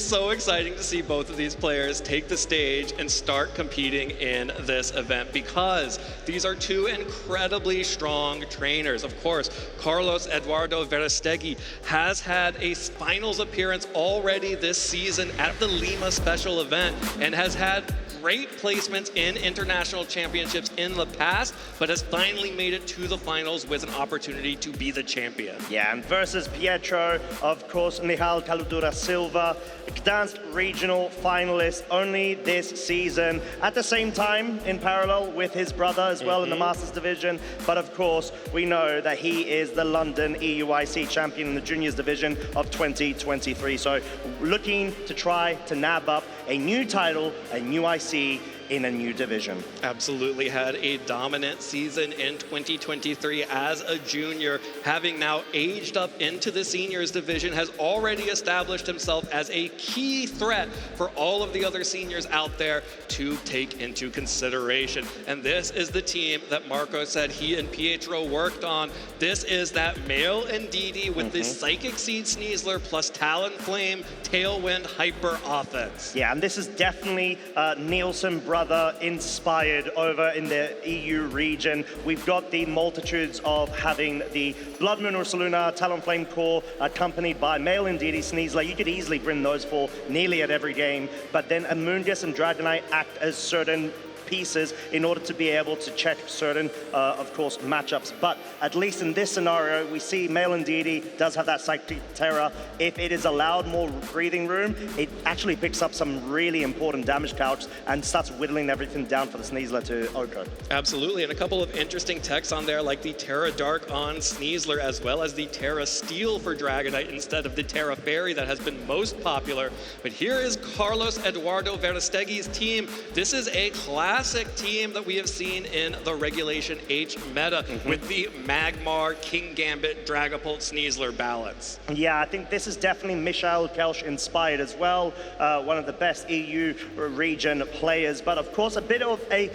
So exciting to see both of these players take the stage and start competing in this event because these are two incredibly strong trainers. Of course, Carlos Eduardo Verastegui has had a finals appearance already this season at the Lima special event and has had great placements in international championships in the past, but has finally made it to the finals with an opportunity to be the champion. Yeah, and versus Pietro, of course, Michal Caludura Silva, Gdansk regional finalist only this season. At the same time, in parallel with his brother as well in the Masters division. But of course, we know that he is the London EUIC champion in the juniors division of 2023. So looking to try to nab up a new title, a new IC in a new division. Absolutely had a dominant season in 2023 as a junior, having now aged up into the seniors division, has already established himself as a key threat for all of the other seniors out there to take into consideration. And this is the team that Marco said he and Pietro worked on. This is that male Ndidi with the Psychic Seed Sneasler plus Talonflame Tailwind Hyper offense. Yeah, and this is definitely Nielsen brother inspired over in the EU region. We've got the multitudes of having the Blood Moon Ursaluna, Talonflame core, accompanied by male Ndidi Sneasler. You could easily bring those four nearly at every game, but then Amoonguss and Dragonite act as certain pieces in order to be able to check certain, of course, matchups. But at least in this scenario, we see male Ndidi does have that Psychic Terror. If it is allowed more breathing room, it actually picks up some really important damage couch and starts whittling everything down for the Sneasler to Oko. Absolutely, and a couple of interesting techs on there, like the Terra Dark on Sneasler, as well as the Terra Steel for Dragonite instead of the Terra Fairy that has been most popular. But here is Carlos Eduardo Verastegui's team. This is a classic team that we have seen in the Regulation H meta with the Magmar, King Gambit, Dragapult, Sneasler balance. Yeah, I think this is definitely Michal Kelsch inspired as well. One of the best EU region players, but of course a bit of a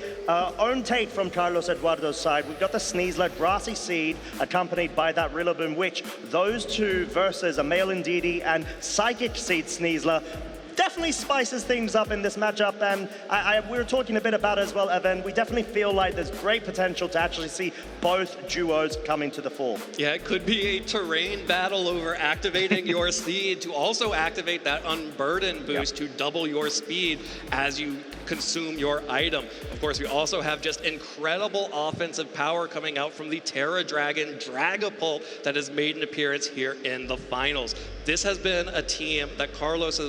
own take from Carlos Eduardo's side. We've got the Sneasler Grassy Seed accompanied by that Rillaboom, which those two versus a male Ndidi and Psychic Seed Sneasler definitely spices things up in this matchup, and we were talking a bit about it as well, Evan. We definitely feel like there's great potential to actually see both duos coming to the fore. Yeah, it could be a terrain battle over activating your seed to also activate that Unburden boost to double your speed as you consume your item. Of course, we also have just incredible offensive power coming out from the Terra Dragon Dragapult that has made an appearance here in the finals. This has been a team that Carlos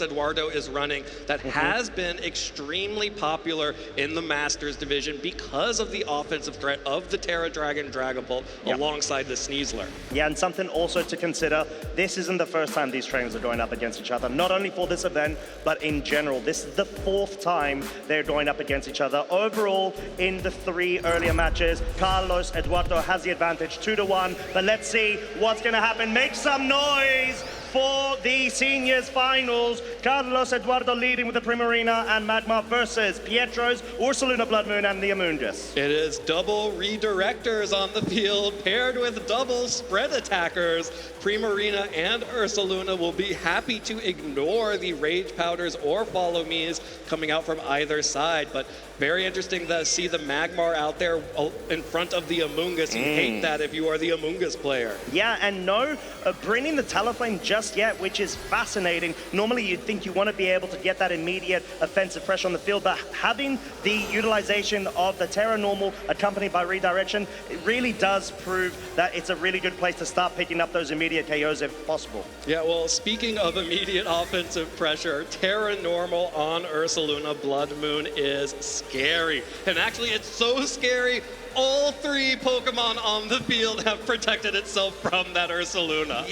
Eduardo is running that has been extremely popular in the Masters division because of the offensive threat of the Terra Dragon Dragapult alongside the Sneasler. Yeah, and something also to consider, this isn't the first time these trainers are going up against each other, not only for this event, but in general. This is the fourth time they're going up against each other. Overall, in the three earlier matches, Carlos Eduardo has the advantage 2-1, but let's see what's gonna happen. Make some noise for the seniors finals. Carlos Eduardo leading with the Primarina and Magmar versus Pietro's Ursaluna Blood Moon and the Amoonguss. It is double redirectors on the field paired with double spread attackers. Primarina and Ursaluna will be happy to ignore the Rage Powders or Follow Me's coming out from either side, but very interesting to see the Magmar out there in front of the Amoonguss. You hate that if you are the Amoonguss player. Yeah, and no bringing the Talonflame just yet, which is fascinating. Normally you'd think you want to be able to get that immediate offensive pressure on the field, but having the utilization of the Terra Normal accompanied by redirection, it really does prove that it's a really good place to start picking up those immediate KOs if possible. Yeah, well, speaking of immediate offensive pressure, Terra Normal on Ursaluna Blood Moon is scary. And actually, it's so scary, all three Pokemon on the field have protected itself from that Ursaluna.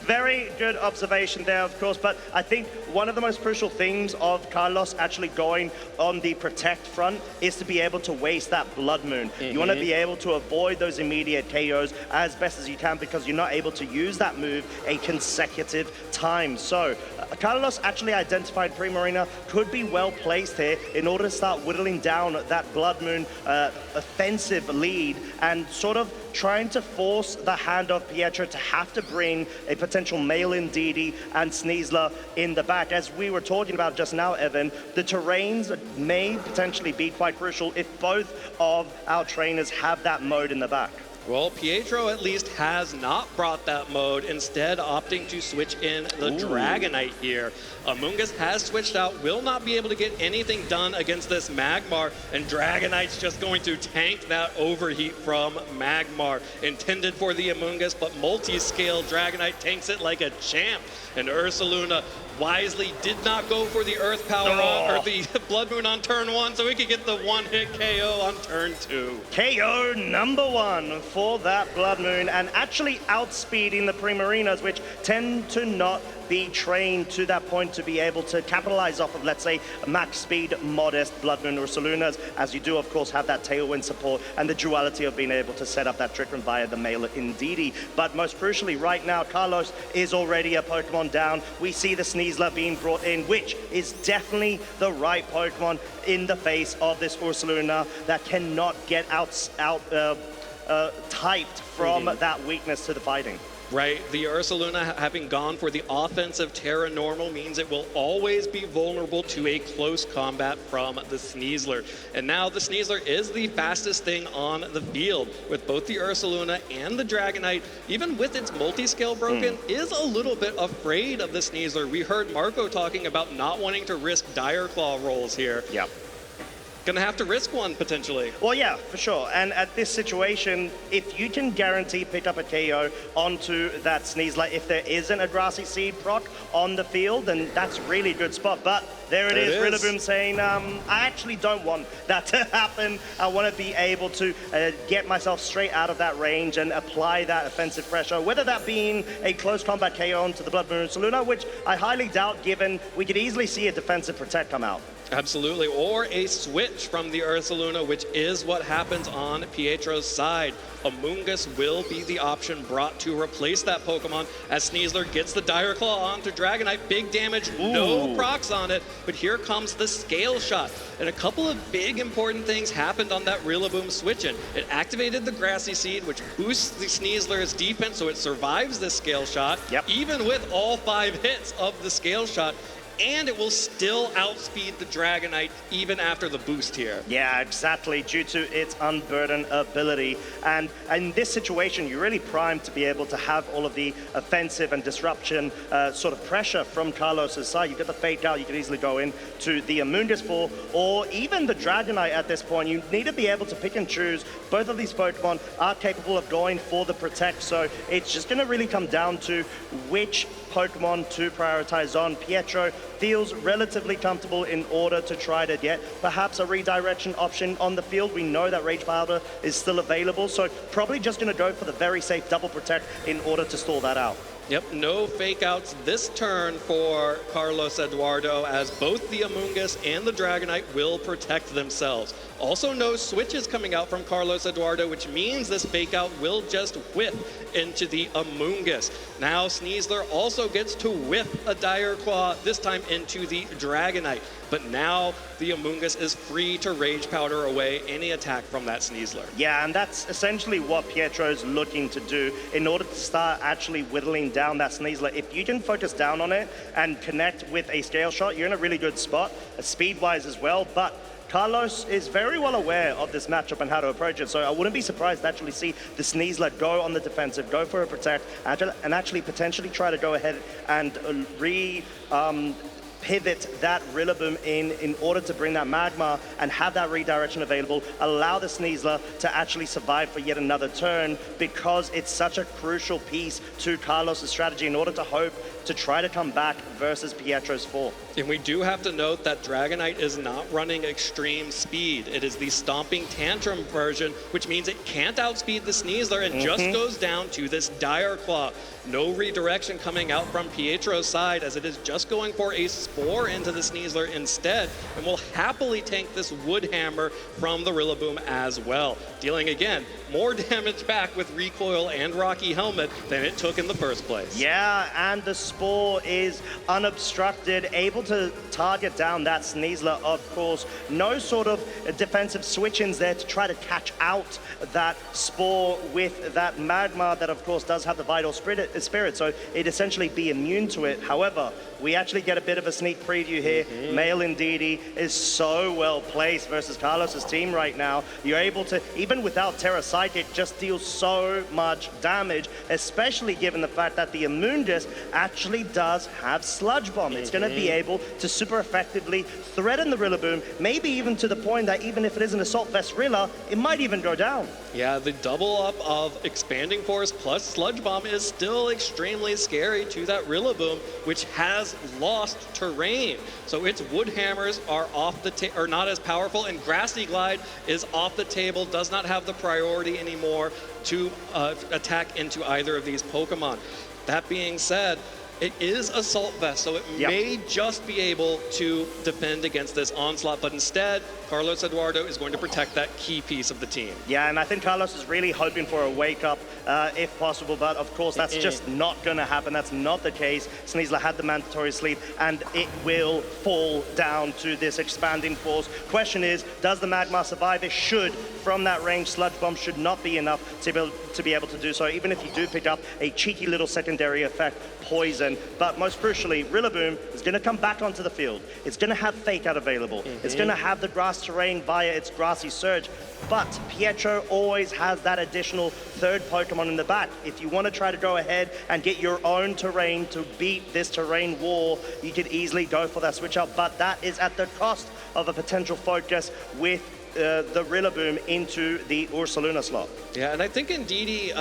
Very good observation there, of course, but I think one of the most crucial things of Carlos actually going on the protect front is to be able to waste that Blood Moon. You want to be able to avoid those immediate KOs as best as you can because you're not able to use that move a consecutive time. So Carlos actually identified Primarina could be well placed here in order to start whittling down that Blood Moon offensive lead and sort of trying to force the hand of Pietro to have to bring a potential mail-in DD and Sneasler in the back. As we were talking about just now, Evan, the terrains may potentially be quite crucial if both of our trainers have that mode in the back. Well, Pietro at least has not brought that mode, instead opting to switch in the Dragonite here. Amoonguss has switched out, will not be able to get anything done against this Magmar, and Dragonite's just going to tank that overheat from Magmar. Intended for the Amoonguss, but multi-scale Dragonite tanks it like a champ. And Ursaluna wisely did not go for the Earth Power or the Blood Moon on turn 1, so we could get the one-hit KO on turn 2. KO number 1 for that Blood Moon, and actually outspeeding the Primarinas, which tend to not be trained to that point to be able to capitalize off of, let's say, max speed, modest Blood Moon Ursalunas, as you do, of course, have that Tailwind support and the duality of being able to set up that Trick Room via the Mailer in DD. But most crucially, right now, Carlos is already a Pokemon down. We see the Sneasler being brought in, which is definitely the right Pokemon in the face of this Ursaluna that cannot get typed from that weakness to the fighting. Right, the Ursaluna having gone for the offensive Terra Normal means it will always be vulnerable to a close combat from the Sneasler. And now the Sneasler is the fastest thing on the field, with both the Ursaluna and the Dragonite, even with its multi-scale broken, is a little bit afraid of the Sneasler. We heard Marco talking about not wanting to risk Dire Claw rolls here. Yep. Gonna have to risk one, potentially. Well, yeah, for sure. And at this situation, if you can guarantee pick up a KO onto that Sneasler, if there isn't a Grassy Seed proc on the field, then that's really good spot. But there it is, Rillaboom saying, I actually don't want that to happen. I want to be able to get myself straight out of that range and apply that offensive pressure, whether that being a close combat KO onto the Blood Moon Ursaluna, which I highly doubt, given we could easily see a defensive Protect come out. Absolutely, or a switch from the Ursaluna, which is what happens on Pietro's side. Amoonguss will be the option brought to replace that Pokemon as Sneasler gets the Dire Claw onto Dragonite. Big damage, no procs on it, but here comes the Scale Shot. And a couple of big important things happened on that Rillaboom switch-in. It activated the Grassy Seed, which boosts the Sneasler's defense so it survives this Scale Shot, even with all 5 hits of the Scale Shot. And it will still outspeed the Dragonite even after the boost here. Yeah, exactly, due to its Unburden ability. And in this situation, you're really primed to be able to have all of the offensive and disruption sort of pressure from Carlos's side. You've got the Fake Out, you can easily go in to the Amoonguss for, or even the Dragonite at this point. You need to be able to pick and choose. Both of these Pokemon are capable of going for the Protect, so it's just going to really come down to which Pokemon to prioritize on. Pietro feels relatively comfortable in order to try to get perhaps a redirection option on the field. We know that Rage Powder is still available, so probably just going to go for the very safe double Protect in order to stall that out. Yep, no fake outs this turn for Carlos Eduardo, as both the Amoonguss and the Dragonite will protect themselves. Also no switches coming out from Carlos Eduardo, which means this fake out will just whip into the Amoonguss. Now Sneasler also gets to whip a Dire Claw, this time into the Dragonite. But now the Amoonguss is free to Rage Powder away any attack from that Sneasler. Yeah, and that's essentially what Pietro's looking to do in order to start actually whittling down that Sneasler. If you can focus down on it and connect with a Scale Shot, you're in a really good spot, speed-wise as well, but Carlos is very well aware of this matchup and how to approach it, so I wouldn't be surprised to actually see the Sneasler go on the defensive, go for a Protect, and actually potentially try to go ahead and pivot that Rillaboom in order to bring that Magma and have that redirection available, allow the Sneasler to actually survive for yet another turn, because it's such a crucial piece to Carlos' strategy in order to hope to try to come back versus Pietro's 4. And we do have to note that Dragonite is not running extreme speed. It is the Stomping Tantrum version, which means it can't outspeed the Sneasler and just goes down to this Dire Claw. No redirection coming out from Pietro's side, as it is just going for a Spore into the Sneasler instead, and will happily tank this Wood Hammer from the Rillaboom as well, dealing again more damage back with Recoil and Rocky Helmet than it took in the first place. Yeah, and the Spore is unobstructed, able to target down that Sneasler, of course. No sort of defensive switch-ins there to try to catch out that Spore with that Magma that, of course, does have the Vital Spirit, so it'd essentially be immune to it. However, we actually get a bit of a sneak preview here. Male Indeedee is so well placed versus Carlos's team right now. You're able to, even without Terra Psychic, just deal so much damage, especially given the fact that the Amoonguss actually does have Sludge Bomb. It's going to be able to super effectively threaten the Rillaboom, maybe even to the point that even if it is an Assault Vest Rilla, it might even go down. Yeah, the double up of Expanding Force plus Sludge Bomb is still extremely scary to that Rillaboom, which has lost terrain. So its Wood Hammers are are not as powerful, and Grassy Glide is off the table, does not have the priority anymore to attack into either of these Pokemon. That being said, it is Assault Vest, so it may just be able to defend against this onslaught, but instead, Carlos Eduardo is going to protect that key piece of the team. Yeah, and I think Carlos is really hoping for a wake-up, if possible, but of course that's just not going to happen. That's not the case. Sneasler had the mandatory sleep, and it will fall down to this Expanding Force. Question is, does the Magmar survive? It should. From that range, Sludge Bomb should not be enough to be able to do so, even if you do pick up a cheeky little secondary effect, Poison. But most crucially, Rillaboom is going to come back onto the field. It's going to have Fake Out available. It's going to have the grass terrain via its Grassy Surge. But Pietro always has that additional third Pokemon in the back. If you want to try to go ahead and get your own terrain to beat this terrain wall, you could easily go for that switch up. But that is at the cost of a potential focus with the Rillaboom into the Ursaluna slot. Yeah, and I think Indeedee,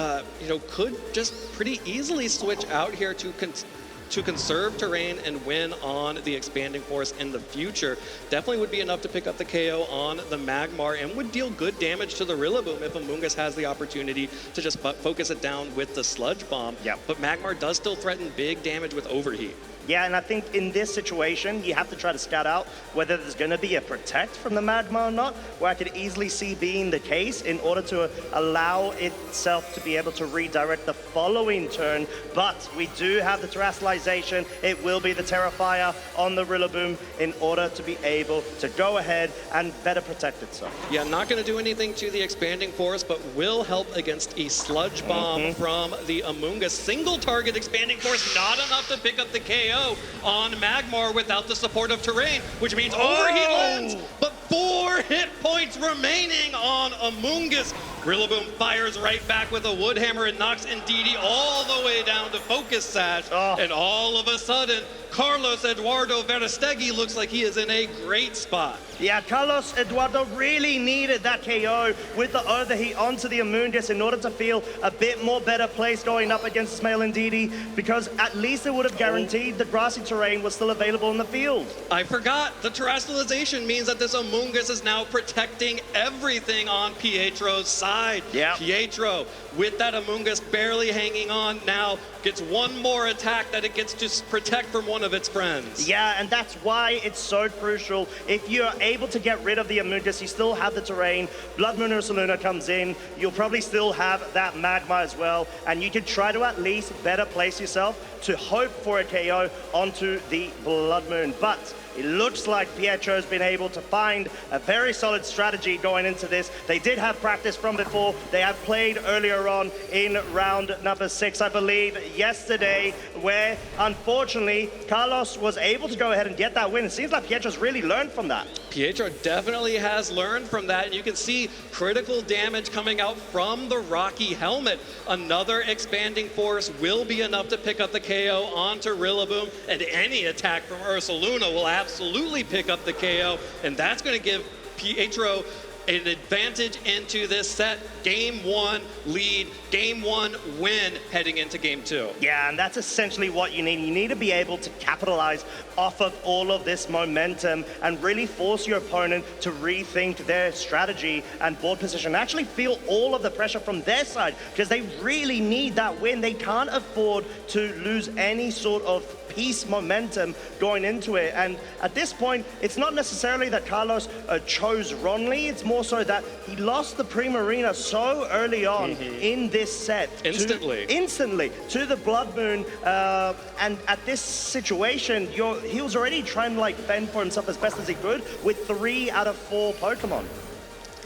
could just pretty easily switch out here to conserve terrain and win on the Expanding Force in the future. Definitely would be enough to pick up the KO on the Magmar and would deal good damage to the Rillaboom if Amoonguss has the opportunity to just focus it down with the Sludge Bomb. Yep. But Magmar does still threaten big damage with Overheat. Yeah, and I think in this situation, you have to try to scout out whether there's going to be a Protect from the Magmar or not, where I could easily see being the case in order to allow itself to be able to redirect the following turn. But we do have the Terrestrialization. It will be the Terrifier on the Rillaboom in order to be able to go ahead and better protect itself. Yeah, not going to do anything to the Expanding Force, but will help against a Sludge Bomb from the Amoonguss. Single target Expanding Force, not enough to pick up the KO on Magmar without the support of terrain, which means Overheat lands, but 4 hit points remaining on Amoonguss. Rillaboom fires right back with a Wood Hammer and knocks Indeedee all the way down to Focus Sash, and all of a sudden, Carlos Eduardo Verastegui looks like he is in a great spot. Yeah, Carlos Eduardo really needed that KO with the Overheat onto the Amoonguss in order to feel a bit more better place going up against Male Indeedee, because at least it would have guaranteed the grassy terrain was still available in the field. I forgot, the Terrestrialization means that this Amoonguss is now protecting everything on Pietro's side. Yeah. Pietro, with that Amoonguss barely hanging on, now gets one more attack that it gets to protect from one of its friends. Yeah, and that's why it's so crucial. If you're able to get rid of the Amoonguss, you still have the terrain. Blood Moon Ursaluna comes in. You'll probably still have that Magma as well, and you can try to at least better place yourself to hope for a KO onto the Blood Moon. But it looks like Pietro's been able to find a very solid strategy going into this. They did have practice from before. They have played earlier on in round number 6, I believe, yesterday, where unfortunately Carlos was able to go ahead and get that win. It seems like Pietro's really learned from that. Pietro definitely has learned from that, and you can see critical damage coming out from the Rocky Helmet. Another Expanding Force will be enough to pick up the KO onto Rillaboom, and any attack from Ursaluna will absolutely pick up the KO, and that's going to give Pietro an advantage into this set. Game 1 lead, Game 1 win heading into Game 2. Yeah, and that's essentially what you need. You need to be able to capitalize off of all of this momentum and really force your opponent to rethink their strategy and board position. Actually feel all of the pressure from their side, because they really need that win. They can't afford to lose any sort of piece momentum going into it. And at this point, it's not necessarily that Carlos chose wrongly. It's more more so that he lost the Primarina so early on in this set. Instantly to the Blood Moon. And at this situation, he was already trying to like fend for himself as best as he could with 3 out of 4 Pokemon.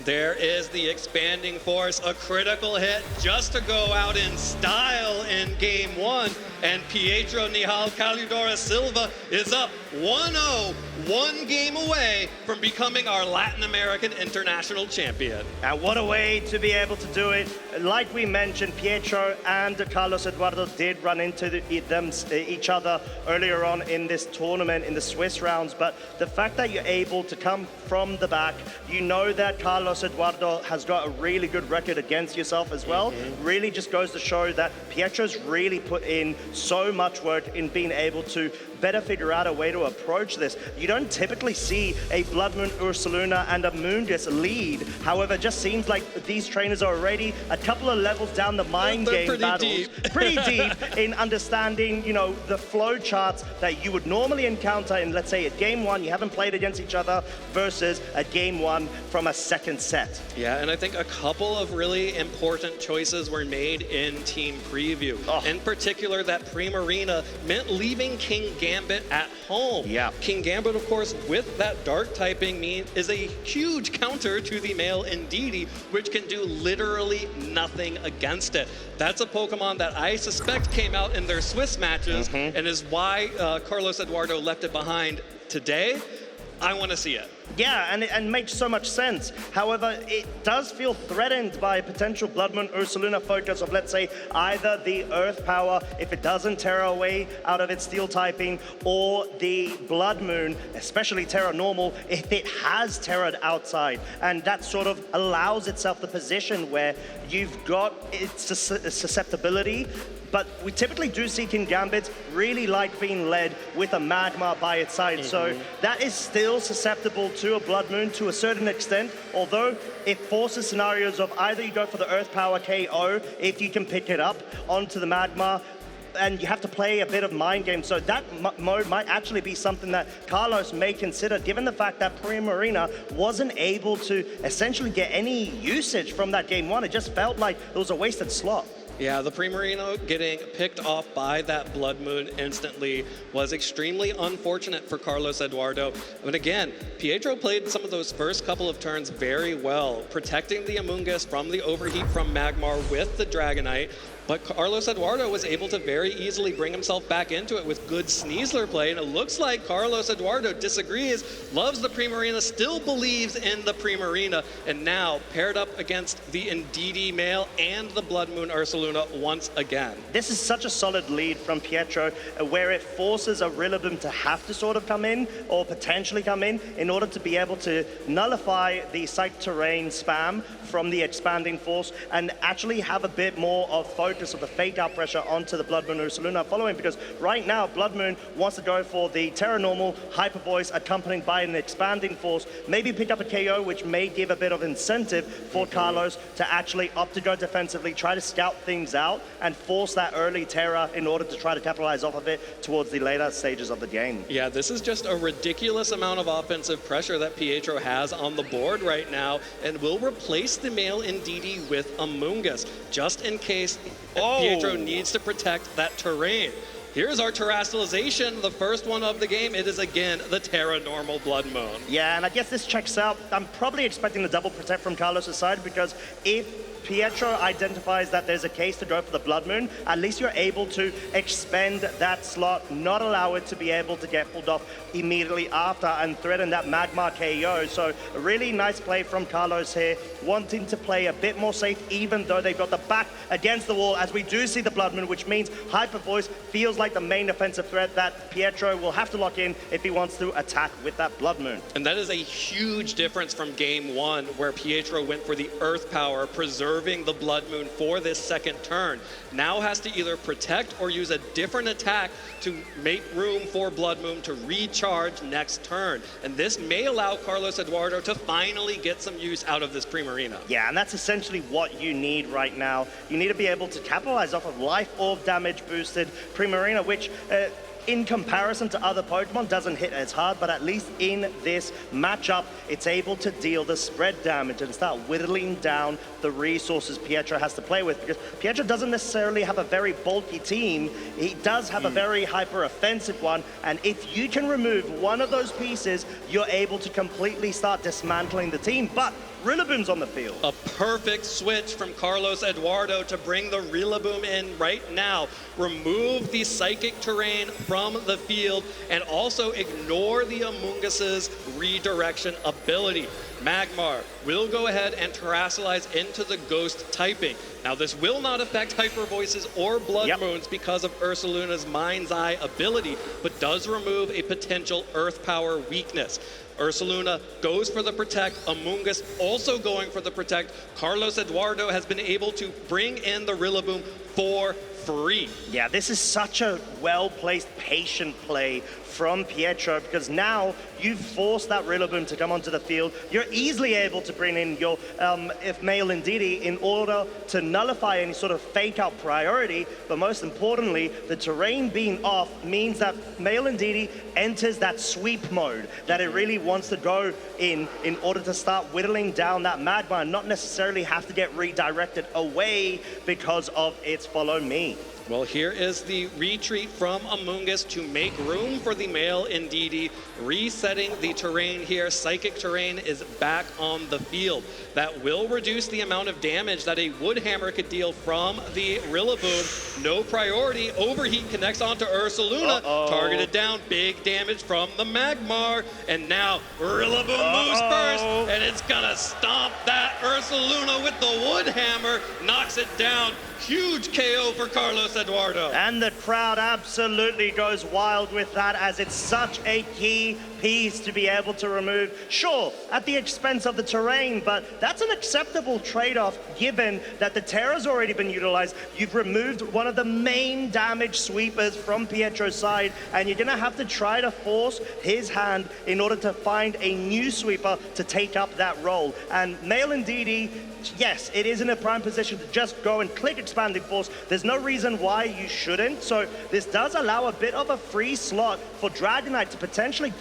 There is the Expanding Force, a critical hit just to go out in style in game 1. And Pietro Nihal Calidora Silva is up 1-0, 1 game away from becoming our Latin American international champion. And what a way to be able to do it. Like we mentioned, Pietro and Carlos Eduardo did run into each other earlier on in this tournament in the Swiss rounds, but the fact that you're able to come from the back, you know that Carlos Eduardo has got a really good record against yourself as well, really just goes to show that Pietro's really put in so much work in being able to better figure out a way to approach this. You don't typically see a Blood Moon Ursaluna and a Moongus lead. However, it just seems like these trainers are already a couple of levels down the mind game battles. Pretty deep in understanding, you know, the flow charts that you would normally encounter in, let's say, a game 1, you haven't played against each other, versus a game 1 from a second set. Yeah, and I think a couple of really important choices were made in Team Preview. In particular, that Primarina meant leaving King Gambit at home. Yeah. King Gambit, of course, with that dark typing is a huge counter to the male Indeedee, which can do literally nothing against it. That's a Pokemon that I suspect came out in their Swiss matches and is why Carlos Eduardo left it behind today. I want to see it. Yeah, and it makes so much sense. However, it does feel threatened by a potential Blood Moon Ursaluna focus of, let's say, either the Earth Power, if it doesn't Terra away out of its Steel typing, or the Blood Moon, especially Terra Normal, if it has Terra'd outside. And that sort of allows itself the position where you've got its susceptibility. But we typically do see King Gambit really like being led with a Magma by its side. So that is still susceptible to a Blood Moon to a certain extent, although it forces scenarios of either you go for the Earth Power KO if you can pick it up onto the Magma, and you have to play a bit of mind game. So that mode might actually be something that Carlos may consider, given the fact that Primarina wasn't able to essentially get any usage from that game 1. It just felt like it was a wasted slot. Yeah, the Primarina getting picked off by that Blood Moon instantly was extremely unfortunate for Carlos Eduardo. But again, Pietro played some of those first couple of turns very well, protecting the Amoonguss from the overheat from Magmar with the Dragonite. But Carlos Eduardo was able to very easily bring himself back into it with good Sneasler play, and it looks like Carlos Eduardo disagrees, loves the Primarina, still believes in the Primarina, and now paired up against the Indeedee male and the Blood Moon Ursaluna once again. This is such a solid lead from Pietro, where it forces a Rillaboom to have to sort of come in, or potentially come in order to be able to nullify the Psych Terrain spam from the Expanding Force, and actually have a bit more of focus of the Fake Out pressure onto the Blood Moon Ursaluna following, because right now Blood Moon wants to go for the Terra Normal Hyper Voice accompanied by an Expanding Force, maybe pick up a KO, which may give a bit of incentive for Carlos to actually opt to go defensively, try to scout things out, and force that early Terra in order to try to capitalize off of it towards the later stages of the game. Yeah, this is just a ridiculous amount of offensive pressure that Pietro has on the board right now, and will replace the male Indeedee with Amoonguss, just in case Pietro needs to protect that terrain. Here's our Terastallization, the first one of the game. It is again the Terra Normal Blood Moon. Yeah, and I guess this checks out. I'm probably expecting the double protect from Carlos' side, because if Pietro identifies that there's a case to go for the Blood Moon, at least you're able to expend that slot, not allow it to be able to get pulled off immediately after and threaten that Magmar KO. So a really nice play from Carlos here, wanting to play a bit more safe, even though they've got the back against the wall, as we do see the Blood Moon, which means Hyper Voice feels like the main offensive threat that Pietro will have to lock in if he wants to attack with that Blood Moon. And that is a huge difference from game 1, where Pietro went for the Earth Power, preserving the Blood Moon for this second turn. Now has to either protect or use a different attack to make room for Blood Moon to recharge next turn. And this may allow Carlos Eduardo to finally get some use out of this Primarina. Yeah, and that's essentially what you need right now. You need to be able to capitalize off of Life Orb damage boosted Primarina, which in comparison to other Pokemon, doesn't hit as hard, but at least in this matchup, it's able to deal the spread damage and start whittling down the resources Pietro has to play with, because Pietro doesn't necessarily have a very bulky team. He does have a very hyper-offensive one, and if you can remove one of those pieces, you're able to completely start dismantling the team. But Rillaboom's on the field. A perfect switch from Carlos Eduardo to bring the Rillaboom in right now. Remove the psychic terrain from the field and also ignore the Amungus's redirection ability. Magmar will go ahead and terastallize into the ghost typing. Now this will not affect Hyper Voices or Blood Moons because of Ursaluna's Mind's Eye ability, but does remove a potential Earth Power weakness. Ursaluna goes for the Protect, Amoonguss also going for the Protect. Carlos Eduardo has been able to bring in the Rillaboom for free. Yeah, this is such a well-placed, patient play from Pietro, because now you've forced that Rillaboom to come onto the field. You're easily able to bring in your Male Indeedee in order to nullify any sort of fake-out priority, but most importantly, the terrain being off means that Male Indeedee enters that sweep mode that it really wants to go in order to start whittling down that Magma and not necessarily have to get redirected away because of its Follow Me. Well, here is the retreat from Amoonguss to make room for the Male Indeedee, resetting the terrain here. Psychic terrain is back on the field. That will reduce the amount of damage that a Wood Hammer could deal from the Rillaboom. No priority. Overheat connects onto Ursaluna. Targeted down. Big damage from the Magmar. And now Rillaboom moves first, and it's gonna stomp that Ursaluna with the Wood Hammer. Knocks it down. Huge KO for Carlos Eduardo. And the crowd absolutely goes wild with that, as it's such a key piece to be able to remove. Sure, at the expense of the terrain, but that's an acceptable trade-off given that the Terra's already been utilized. You've removed one of the main damage sweepers from Pietro's side, and you're gonna have to try to force his hand in order to find a new sweeper to take up that role. And Male Indeedee, yes, it is in a prime position to just go and click Expanding Force. There's no reason why you shouldn't. So this does allow a bit of a free slot for Dragonite to potentially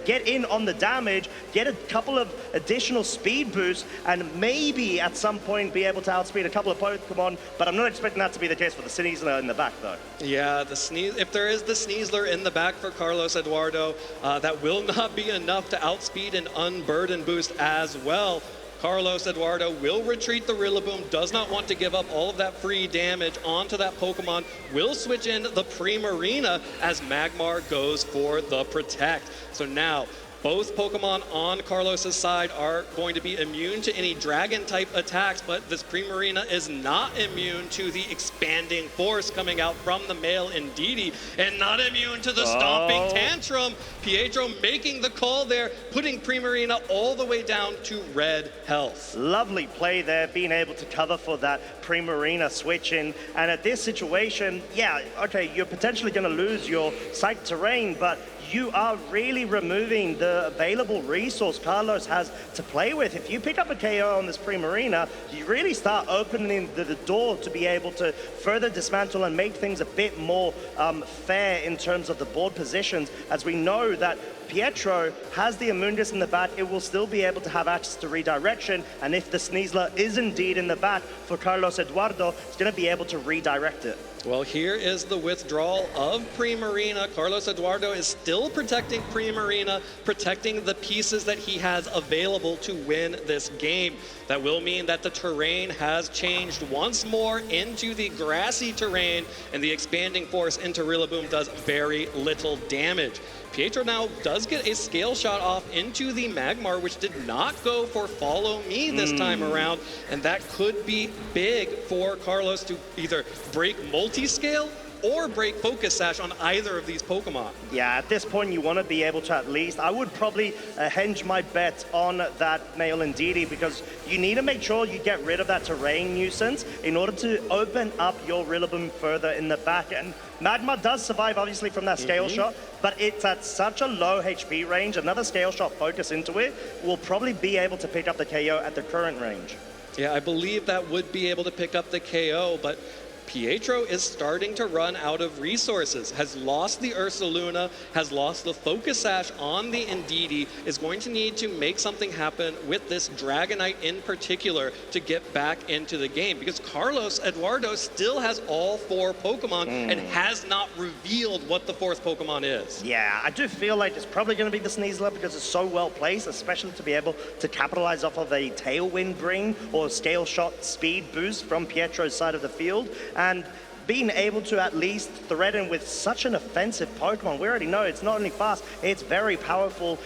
get in on the damage, get a couple of additional speed boosts, and maybe at some point be able to outspeed a couple of Pokemon. But I'm not expecting that to be the case for the Sneasler in the back, though. Yeah, if there is the Sneasler in the back for Carlos Eduardo, that will not be enough to outspeed an Unburden boost as well. Carlos Eduardo will retreat the Rillaboom, does not want to give up all of that free damage onto that Pokemon, will switch in the Primarina as Magmar goes for the Protect. So now, both Pokemon on Carlos's side are going to be immune to any Dragon-type attacks, but this Primarina is not immune to the Expanding Force coming out from the Male Indeedee, and not immune to the Stomping Tantrum. Pietro making the call there, putting Primarina all the way down to red health. Lovely play there, being able to cover for that Primarina switch in. And at this situation, yeah, okay, you're potentially going to lose your Psych Terrain, but you are really removing the available resource Carlos has to play with. If you pick up a KO on this Primarina, you really start opening the door to be able to further dismantle and make things a bit more fair in terms of the board positions, as we know that Pietro has the Amoonguss in the back. It will still be able to have access to redirection, and if the Sneasler is indeed in the back for Carlos Eduardo, it's going to be able to redirect it. Well, here is the withdrawal of Primarina. Carlos Eduardo is still protecting Primarina, protecting the pieces that he has available to win this game. That will mean that the terrain has changed once more into the grassy terrain, and the Expanding Force into Rillaboom does very little damage. Pietro now does get a scale shot off into the Magmar, which did not go for Follow Me this time around, and that could be big for Carlos to either break multi-scale or break Focus Sash on either of these Pokemon. Yeah, at this point you want to be able to at least, I would probably hedge my bet on that Male Indeedee, because you need to make sure you get rid of that terrain nuisance in order to open up your Rillaboom further in the back. And Magma does survive obviously from that scale shot, but it's at such a low HP range, another scale shot focus into it will probably be able to pick up the KO at the current range. Yeah, I believe that would be able to pick up the KO, but Pietro is starting to run out of resources, has lost the Ursaluna, has lost the Focus Sash on the Indeedee, is going to need to make something happen with this Dragonite in particular to get back into the game, because Carlos Eduardo still has all 4 Pokemon and has not revealed what the 4th Pokemon is. Yeah, I do feel like it's probably going to be the Sneasler because it's so well placed, especially to be able to capitalize off of a Tailwind Ring or Scale Shot speed boost from Pietro's side of the field. And being able to at least threaten with such an offensive Pokemon, we already know it's not only fast, it's very powerful,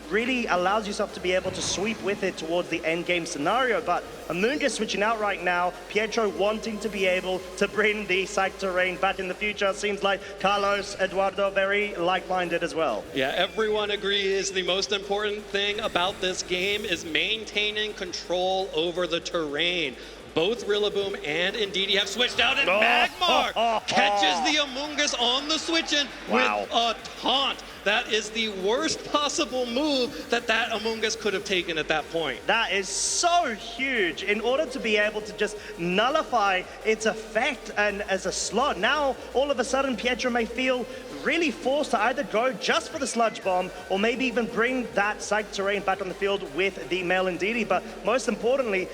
really allows yourself to be able to sweep with it towards the end game scenario. But Amoonguss switching out right now, Pietro wanting to be able to bring the Psych Terrain back in the future. Seems like Carlos Eduardo very like-minded as well. Yeah, everyone agrees the most important thing about this game is maintaining control over the terrain. Both Rillaboom and Indeedee have switched out, and Magmar catches the Amoonguss on the switch-in with a taunt. That is the worst possible move that Amoonguss could have taken at that point. That is so huge in order to be able to just nullify its effect and as a slot. Now, all of a sudden, Pietro may feel really forced to either go just for the Sludge Bomb or maybe even bring that Psych Terrain back on the field with the male Indeedee. But most importantly,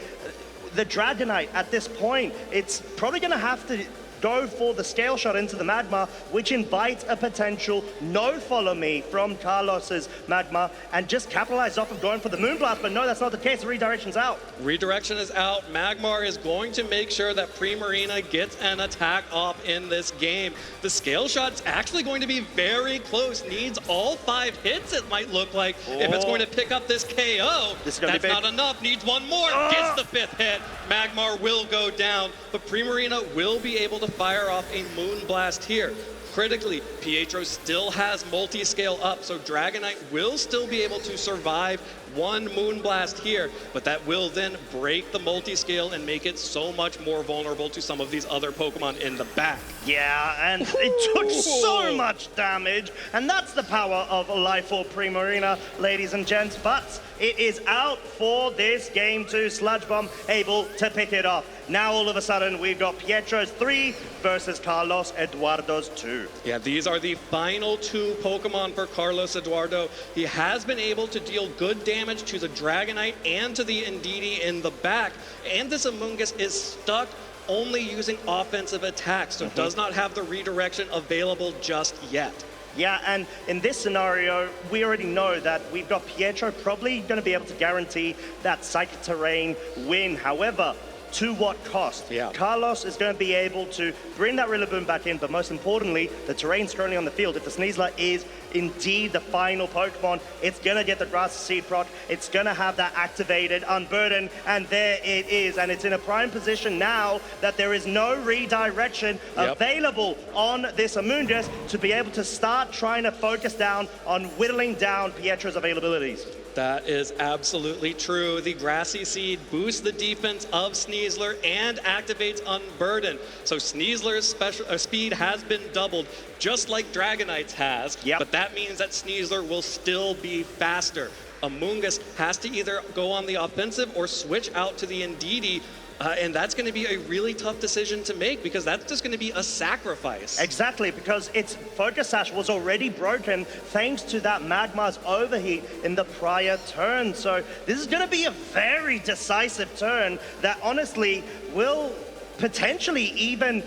the Dragonite at this point, it's probably going to have to go for the Scale Shot into the Magma, which invites a potential no follow me from Carlos's Magma and just capitalize off of going for the Moonblast. But no, that's not the case. Redirection's out. Redirection is out. Magmar is going to make sure that Primarina gets an attack off in this game. The Scale Shot's actually going to be very close. Needs all 5 hits, it might look like, if it's going to pick up this KO. That's not enough. Needs one more. Gets the 5th hit. Magmar will go down, but Primarina will be able to fire off a Moonblast here. Critically, Pietro still has multi-scale up, so Dragonite will still be able to survive one Moonblast here, but that will then break the multi-scale and make it so much more vulnerable to some of these other Pokemon in the back. Yeah, and it took so much damage, and that's the power of Life Orb Primarina, ladies and gents, but it is out for this game too. Sludge Bomb able to pick it off. Now all of a sudden we've got Pietro's 3 versus Carlos Eduardo's 2. Yeah, these are the final 2 Pokemon for Carlos Eduardo. He has been able to deal good damage to the Dragonite and to the Indeedee in the back, and this Amoonguss is stuck only using offensive attacks, so does not have the redirection available just yet. Yeah, and in this scenario, we already know that we've got Pietro probably going to be able to guarantee that Psychic Terrain win. However, to what cost? Yeah. Carlos is going to be able to bring that Rillaboom back in, but most importantly, the terrain's currently on the field. If the Sneasler is indeed the final Pokemon, it's going to get the Grass Seed proc, it's going to have that activated Unburden, and there it is. And it's in a prime position now that there is no redirection available on this Amoonguss to be able to start trying to focus down on whittling down Pietro's availabilities. That is absolutely true. The Grassy Seed boosts the defense of Sneasler and activates Unburden. So Sneasler's speed has been doubled, just like Dragonite's has, but that means that Sneasler will still be faster. Amoonguss has to either go on the offensive or switch out to the Indeedee, and that's going to be a really tough decision to make because that's just going to be a sacrifice. Exactly, because its Focus Sash was already broken thanks to that Magmar's overheat in the prior turn. So this is going to be a very decisive turn that honestly will potentially even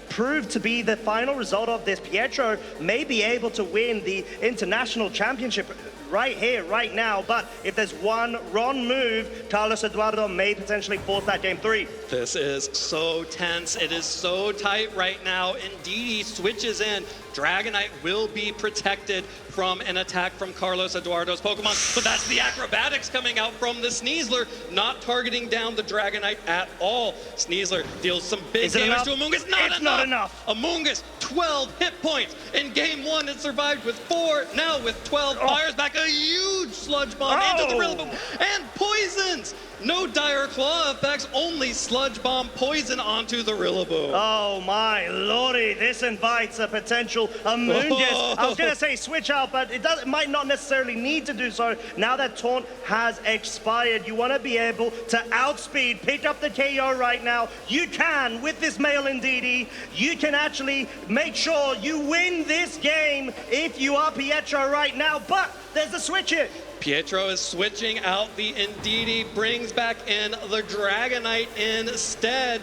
prove to be the final result of this. Pietro may be able to win the International Championship right here, right now, but if there's one wrong move, Carlos Eduardo may potentially force that game 3. This is so tense. It is so tight right now. Indeedee switches in. Dragonite will be protected from an attack from Carlos Eduardo's Pokemon, but that's the acrobatics coming out from the Sneasler, not targeting down the Dragonite at all. Sneasler deals some big damage to Amoonguss. Not enough. Amoonguss, 12 hit points. In game 1, it survived with 4. Now with 12, fires back a huge Sludge Bomb into the Rillaboom and poisons. No dire claw effects, only sludge bomb poison onto the Rillaboom. Oh my lordy, this invites a potential Amoonguss. I was gonna say switch out, but it might not necessarily need to do so. Now that Taunt has expired, you wanna be able to outspeed, pick up the KO right now. You can, with this male Indeedee, you can actually make sure you win this game if you are Pietro right now, but there's a switch it. Pietro is switching out the Indeedee, brings back in the Dragonite instead.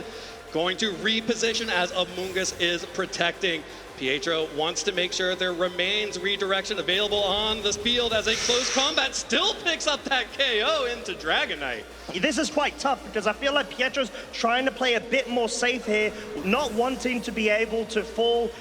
Going to reposition as Amoonguss is protecting. Pietro wants to make sure there remains redirection available on this field as a close combat still picks up that KO into Dragonite. This is quite tough because I feel like Pietro's trying to play a bit more safe here, not wanting to be able to fall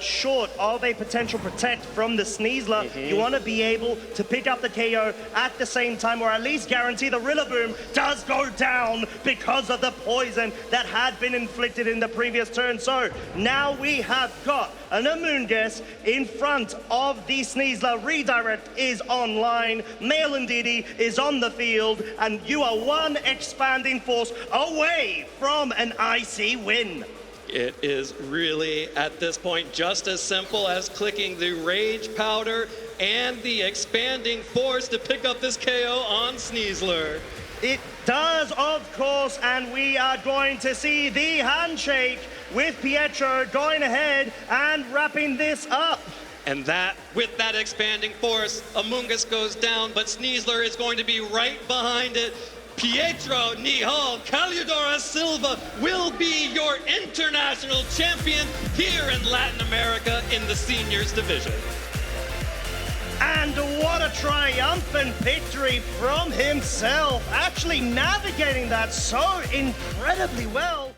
short of a potential protect from the Sneasler. You want to be able to pick up the KO at the same time, or at least guarantee the Rillaboom does go down because of the poison that had been inflicted in the previous turn. So now we have got an Amoonguss in front of the Sneasler. Redirect is online. Male Indeedee is on the field, and you are one expanding force away from an IC win. It is really, at this point, just as simple as clicking the Rage Powder and the Expanding Force to pick up this KO on Sneasler. It does, of course, and we are going to see the handshake with Pietro going ahead and wrapping this up. And that, with that Expanding Force, Amoonguss goes down, but Sneasler is going to be right behind it. Pietro Nihal Caludora Silva will be your international champion here in Latin America in the seniors division. And what a triumphant victory from himself, actually navigating that so incredibly well.